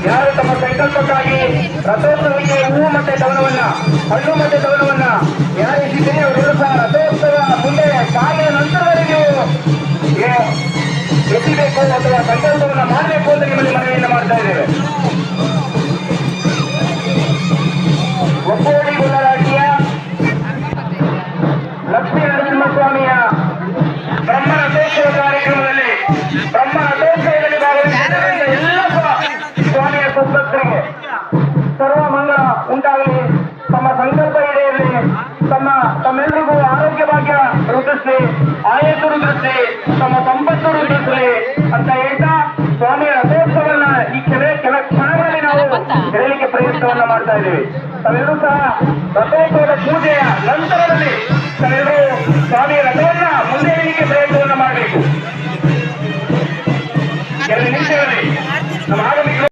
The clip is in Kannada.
ಯಾರು ತಮ್ಮ ಸಂಕಲ್ಪಕ್ಕಾಗಿ ರಥೋತ್ಸವಕ್ಕೆ ಹೂವು ಮತ್ತೆ ದವನವನ್ನ ಹಣ್ಣು ಮತ್ತೆ ದವನವನ್ನ ಯಾರಿಸಿದ್ದೇನೆ ಅವರೆಲ್ಲರೂ ಸಹ ರಥೋತ್ಸವ ಮುಂದೆ ಕಾಲಿನ ನಂತರದಲ್ಲಿ ನೀವು ಎತ್ತಿಬೇಕು ಅಥವಾ ಸಂಕಲ್ಪವನ್ನ ಮಾಡಬೇಕು ಅಂತ ನಿಮ್ಮಲ್ಲಿ ಮನವಿಯನ್ನು ಮಾಡ್ತಾ ಇದ್ದೇವೆ. ಒಪ್ಪೋಡಿ ಗುಣರಾಜ್ಯ ಲಕ್ಷ್ಮೀ ನರಸಿಂಹಸ್ವಾಮಿಯ ಬ್ರಹ್ಮ ರಥೋತ್ಸವ ಕಾರ್ಯಕ್ರಮದಲ್ಲಿ ಬ್ರಹ್ಮ ರಥೋತ್ಸವದಲ್ಲಿ ಭಾಗವಹಿಸಿದ ಎಲ್ಲ ಸ್ವಾಮಿಯ ಸುಭಕ್ತರಿಗೆ ಸರ್ವ ಮಂಗಳ ಉಂಟಾಗಲಿ, ತಮ್ಮ ಸಂಕಲ್ಪ ಈಡೇರಲಿ, ತಮ್ಮೆಲ್ಲರಿಗೂ ಆರೋಗ್ಯ ಭಾಗ್ಯ ವೃದ್ಧಿಸಲಿ, ಆಯಸ್ಸು ವೃದ್ಧಿಸಲಿ, ತಮ್ಮ ಸಂಪತ್ತು ವೃದ್ಧಿಸಲಿ ಅಂತ ಹೇಳ್ತಾ ಸ್ವಾಮಿಯ ರಥೋತ್ಸವನ್ನ ಈ ಕೆಲ ಕ್ಷಣಗಳಲ್ಲಿ ನಾವು ಹೇಳಲಿಕ್ಕೆ ಪ್ರಯತ್ನವನ್ನ ಮಾಡ್ತಾ ಇದ್ದೀವಿ. ತಾವೆಲ್ಲರೂ ಸಹ ರಥೋತ್ಸವದ ಪೂಜೆಯ ನಂತರದಲ್ಲಿ ತಾವೆಲ್ಲರೂ ಸ್ವಾಮಿಯ ರಥವನ್ನ ಮುಂದೆ ಹೇಳಲಿಕ್ಕೆ ಪ್ರಯತ್ನವನ್ನ ಮಾಡಬೇಕು. ಕೆಲವು ನಿಮಿಷಗಳಲ್ಲಿ ನಮ್ಮ ಆಗಮಿಕ